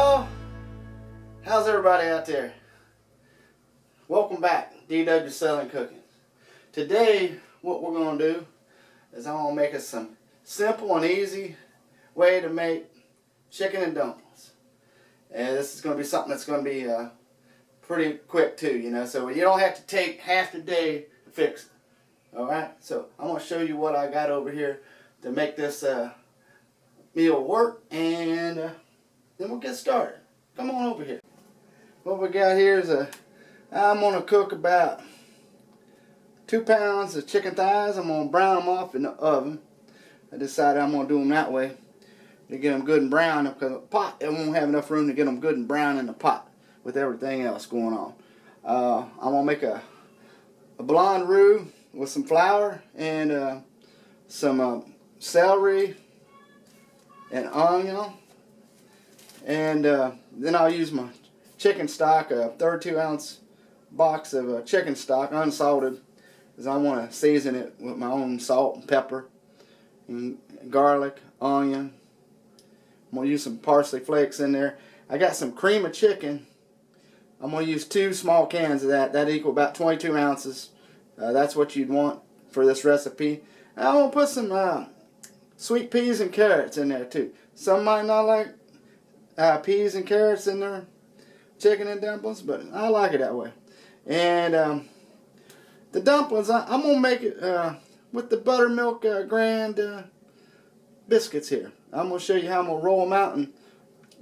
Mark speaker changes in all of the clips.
Speaker 1: Hello! How's everybody out there? Welcome back, DW Southern Cooking. Today, what we're going to do is I'm going to make us some simple and easy way to make chicken and dumplings. And this is going to be something that's going to be pretty quick too, you know, so you don't have to take half the day to fix it. Alright, so I'm going to show you what I got over here to make this meal work, and then we'll get started. Come on over here. What we got here is I'm going to cook about 2 pounds of chicken thighs. I'm going to brown them off in the oven. I decided I'm going to do them that way to get them good and brown, because the pot, it won't have enough room to get them good and brown in the pot with everything else going on. I'm going to make a blonde roux with some flour and some celery and onion, and then I'll use my chicken stock, a 32-ounce box of chicken stock, unsalted, because I want to season it with my own salt and pepper and garlic, onion. I'm going to use some parsley flakes in there. I got some cream of chicken. I'm going to use 2 small cans of that. That equal about 22 ounces. That's what you'd want for this recipe. And I'm going to put some sweet peas and carrots in there too. Some might not like peas and carrots in their chicken and dumplings, but I like it that way. And the dumplings, I'm going to make it with the buttermilk grand biscuits here. I'm going to show you how I'm going to roll them out and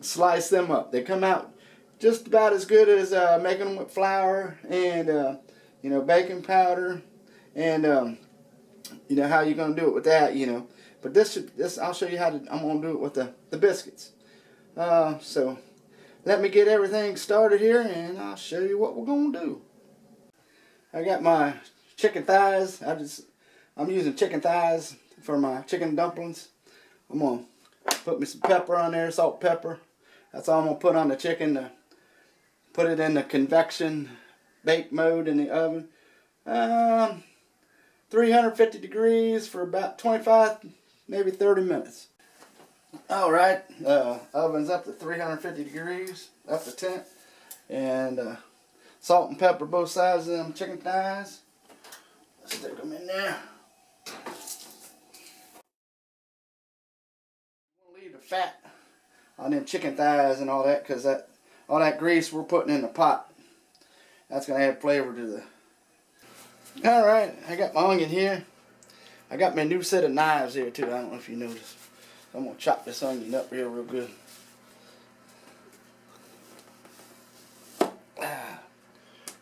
Speaker 1: slice them up. They come out just about as good as making them with flour and you know, baking powder, and you know how you're going to do it with that, you know. But this I'll show you how I'm going to do it with the biscuits. So let me get everything started here, and I'll show you what we're going to do. I got my chicken thighs. I'm using chicken thighs for my chicken dumplings. I'm going to put me some pepper on there, salt, pepper. That's all I'm going to put on the chicken to put it in the convection bake mode in the oven. 350 degrees for about 25, maybe 30 minutes. Alright, oven's up to 350 degrees, up to temp. And salt and pepper both sides of them chicken thighs. Stick them in there. We'll leave the fat on them chicken thighs and all that, because all that grease we're putting in the pot, that's going to add flavor to the... Alright, I got my onion here. I got my new set of knives here too. I don't know if you noticed. I'm going to chop this onion up here real good.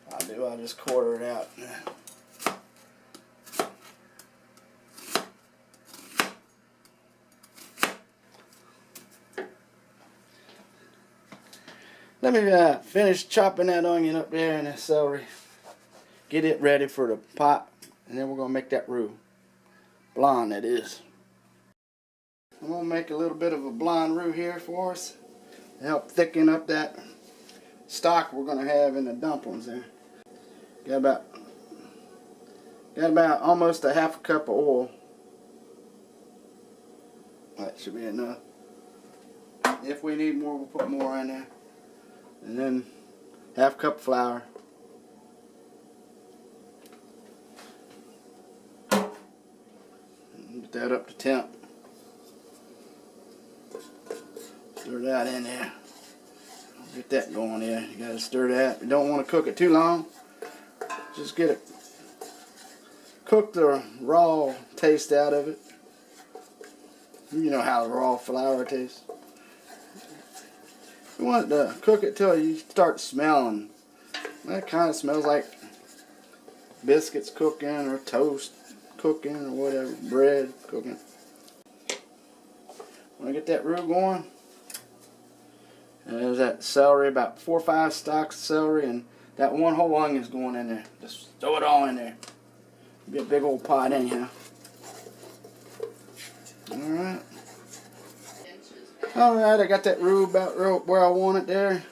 Speaker 1: I'll just quarter it out. Let me finish chopping that onion up there and that celery. Get it ready for the pot, and then we're going to make that roux. Blonde, that is. I'm going to make a little bit of a blonde roux here for us to help thicken up that stock we're going to have in the dumplings there. Got about almost a half a cup of oil. That should be enough. If we need more, we'll put more in there. And then half cup of flour. Get that up to temp. Stir that in there. Get that going there. You gotta stir that. You don't want to cook it too long. Just get it. Cook the raw taste out of it. You know how the raw flour tastes. You want to cook it till you start smelling. That kind of smells like biscuits cooking or toast cooking or whatever, bread cooking. When I get that roux going, and there's that celery, about 4 or 5 stalks of celery, and that 1 whole onion's going in there. Just throw it all in there. Be a big old pot anyhow. Alright. Alright, I got that roux about where I want it there.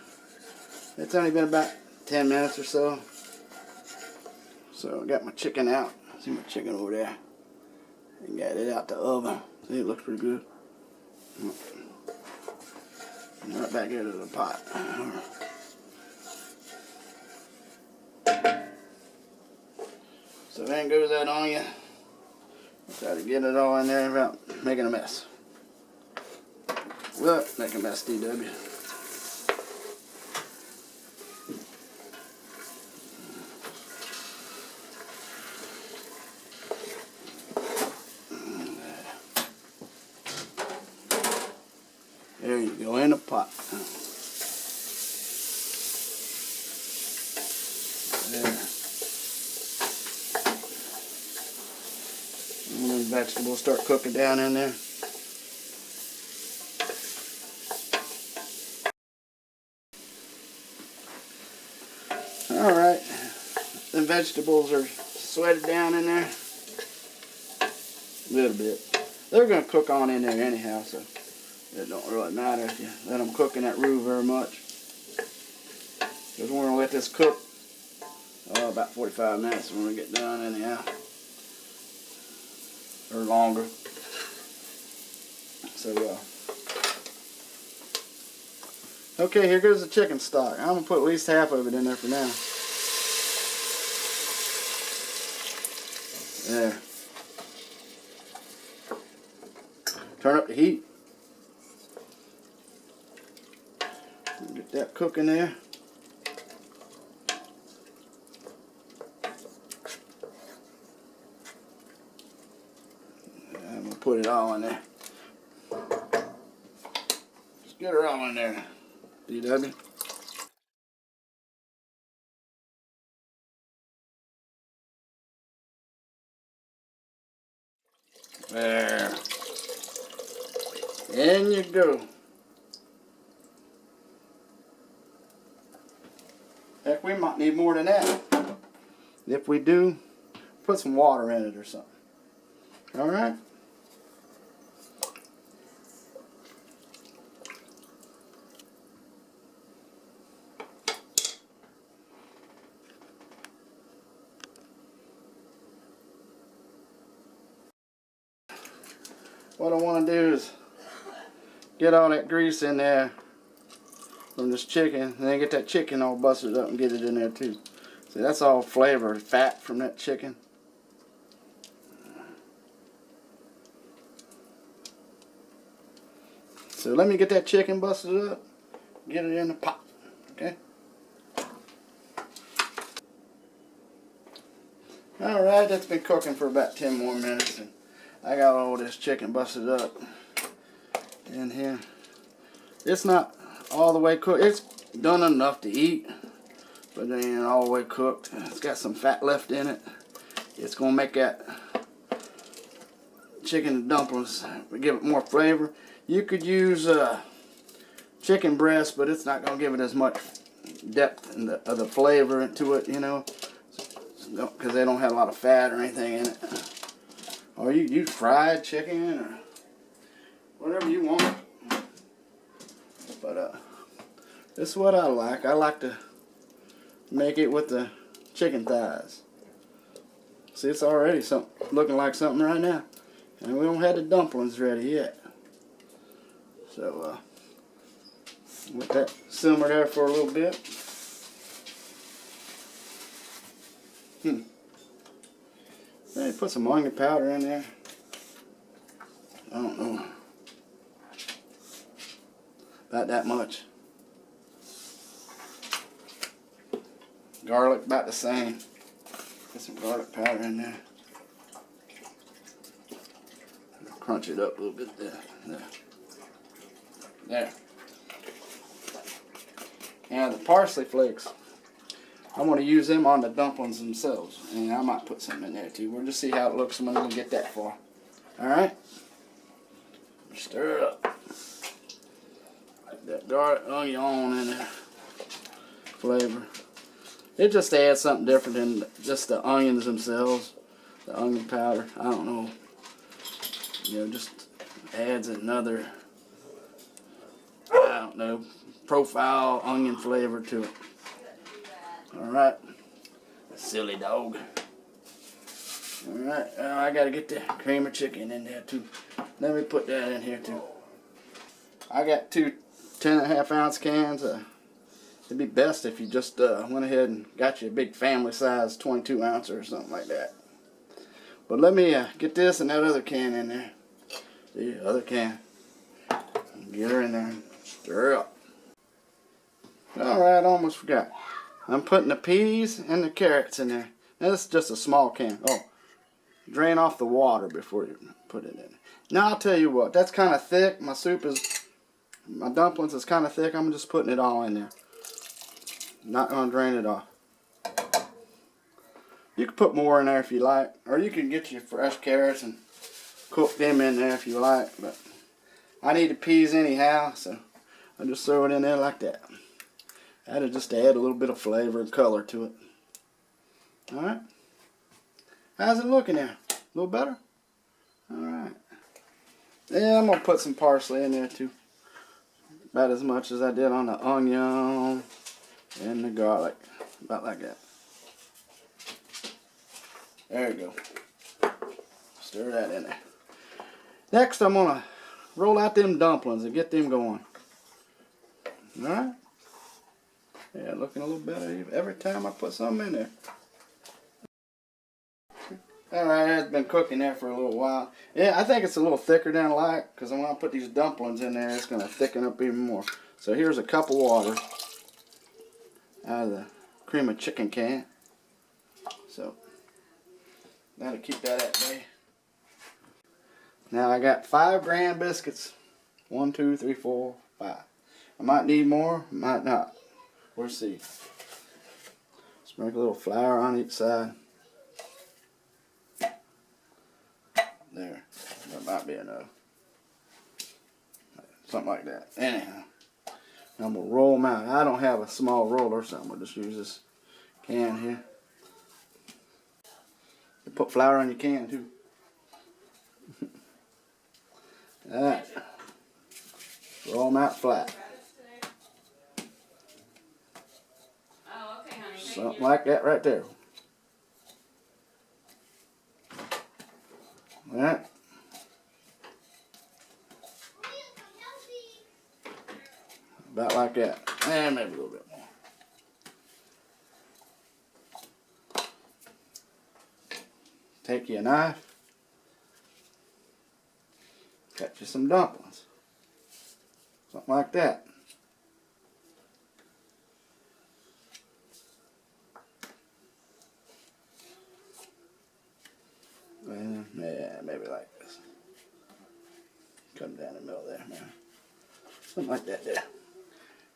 Speaker 1: It's only been about 10 minutes or so. So I got my chicken out. See my chicken over there. I got it out the oven. See, it looks pretty good. Right back into the pot. So then goes that onion. Try to get it all in there without making a mess. Well, make a mess, DW. There you go, in the pot. There. And then vegetables start cooking down in there. Alright, the vegetables are sweated down in there. A little bit. They're going to cook on in there anyhow, so it don't really matter if you let them cook in that roux very much. Because we're going to let this cook about 45 minutes when we get done anyhow. Or longer. So, okay, here goes the chicken stock. I'm going to put at least half of it in there for now. There. Turn up the heat. Get that cooking there. I'm going to put it all in there. Just get her all in there, DW. There. In you go. Heck, we might need more than that. If we do, put some water in it or something. Alright? What I want to do is get all that grease in there from this chicken, and then get that chicken all busted up and get it in there too. See, that's all flavor, fat from that chicken. So let me get that chicken busted up, get it in the pot, okay? Alright, that's been cooking for about 10 more minutes, and I got all this chicken busted up in here. It's not all the way cooked. It's done enough to eat, but it ain't all the way cooked. It's got some fat left in it. It's going to make that chicken dumplings give it more flavor. You could use chicken breast, but it's not going to give it as much depth in of the flavor to it, you know, because they don't have a lot of fat or anything in it. Or you use fried chicken or whatever you want. But this is what I like. I like to make it with the chicken thighs. See, it's already looking like something right now. And we don't have the dumplings ready yet. So, let that simmer there for a little bit. Maybe put some onion powder in there. I don't know. About that much. Garlic about the same. Put some garlic powder in there. Crunch it up a little bit there. There. Now the parsley flakes, I'm going to use them on the dumplings themselves. And I might put some in there too. We'll just see how it looks when we get that far. Alright? Stir it up. Like that garlic onion on in there. Flavor. It just adds something different than just the onions themselves. The onion powder. I don't know. You know, just adds another, I don't know, profile onion flavor to it. Alright. Silly dog. Alright, I gotta get the cream of chicken in there too. Let me put that in here too. I got two 10.5 ounce cans. It'd be best if you just went ahead and got you a big family size 22 ounce or something like that. But let me get this and that other can in there. The other can. Get her in there and stir her up. Alright, almost forgot. I'm putting the peas and the carrots in there. Now this is just a small can. Oh, drain off the water before you put it in. Now I'll tell you what, that's kind of thick. My dumplings is kind of thick. I'm just putting it all in there. Not going to drain it off. You can put more in there if you like. Or you can get your fresh carrots and cook them in there if you like. But I need the peas anyhow, so I just throw it in there like that. That'll just add a little bit of flavor and color to it. Alright. How's it looking there? A little better? Alright. Yeah, I'm going to put some parsley in there too. About as much as I did on the onion and the garlic. About like that. There you go. Stir that in there. Next, I'm going to roll out them dumplings and get them going. Alright? Yeah, looking a little better every time I put something in there. Alright, it's been cooking there for a little while. Yeah, I think it's a little thicker than I like, because when I put these dumplings in there, it's going to thicken up even more. So here's a cup of water out of the cream of chicken can. So that'll keep that at bay. Now I got 5 graham biscuits. 1, 2, 3, 4, 5. I might need more, might not. We'll see. Sprinkle a little flour on each side. There. That might be enough. Something like that. Anyhow. I'm going to roll them out. I don't have a small roller, so I'm going to just use this can here. You put flour on your can too. Alright. Roll them out flat. Something like that right there. Alright. About like that. And maybe a little bit more. Take you a knife. Cut you some dumplings. Something like that. And yeah, maybe like this. Come down the middle there, man. Something like that there.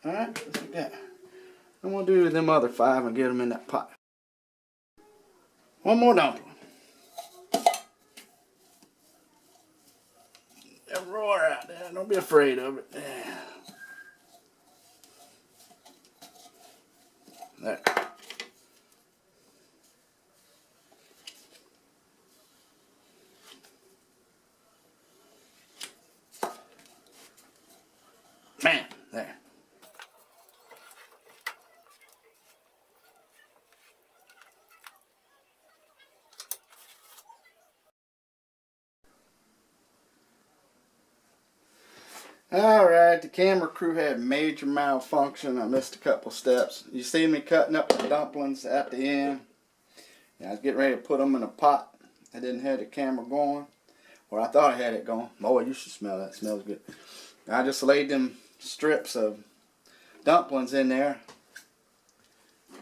Speaker 1: Alright, just like that. I'm going to do them other 5 and get them in that pot. One more dumpling. And roll her out there. Don't be afraid of it. Yeah. There. Man, there. Alright, the camera crew had major malfunction. I missed a couple steps. You see me cutting up the dumplings at the end. I was getting ready to put them in a pot. I didn't have the camera going. Or I thought I had it going. Boy, you should smell that. It smells good. I just laid them strips of dumplings in there.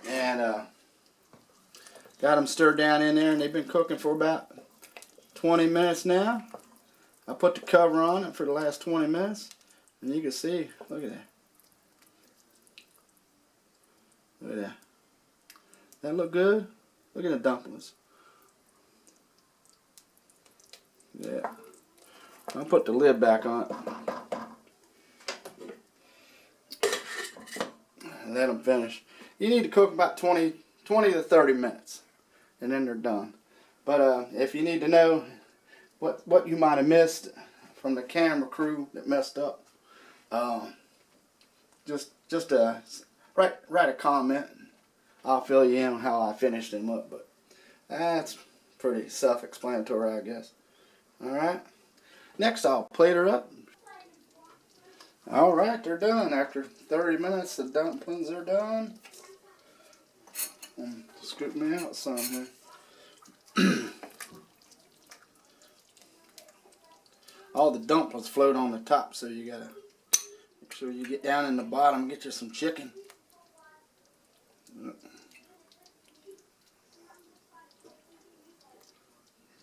Speaker 1: And got them stirred down in there. And they've been cooking for about 20 minutes now. I put the cover on it for the last 20 minutes. And you can see, look at that. Look at that. That look good? Look at the dumplings. Yeah. I'll put the lid back on it. Let them finish. You need to cook about 20 to 30 minutes. And then they're done. But if you need to know what you might have missed from the camera crew that messed up, just write a comment. I'll fill you in on how I finished them up, but that's pretty self-explanatory, I guess. Alright, next I'll plate her up. Alright, they're done. After 30 minutes, the dumplings are done. Scoop me out some here. All the dumplings float on the top, so you gotta make sure you get down in the bottom and get you some chicken.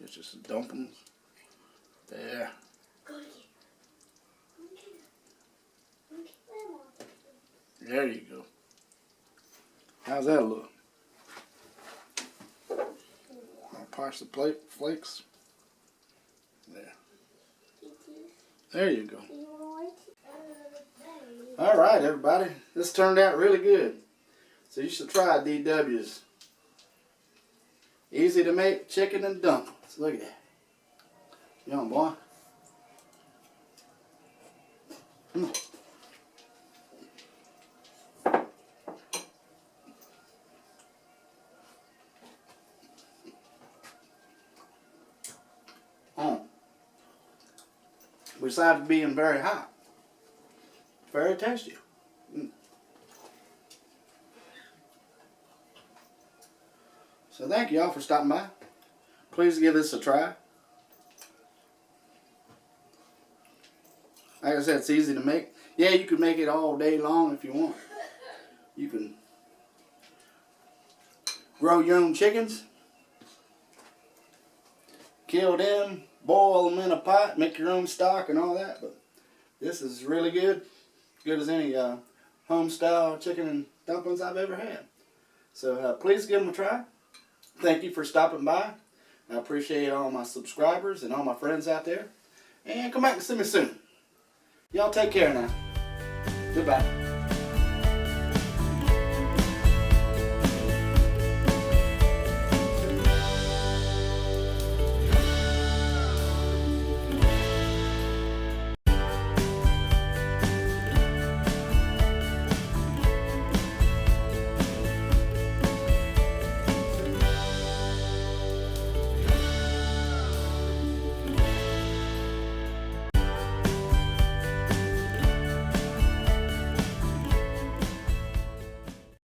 Speaker 1: Get you some dumplings. There. There you go. How's that look? I'll parse the flakes. There. There you go. Alright, everybody. This turned out really good. So you should try DW's. Easy to make chicken and dumplings. Look at that. Yum, boy. Besides being very hot, very tasty. So thank you all for stopping by. Please give this a try. Like I said, it's easy to make. Yeah, you can make it all day long if you want. You can grow your own chickens, kill them, boil them in a pot, make your own stock and all that. But this is really good. Good as any home style chicken and dumplings I've ever had. So please give them a try. Thank you for stopping by. I appreciate all my subscribers and all my friends out there. And come back and see me soon. Y'all take care now. Goodbye.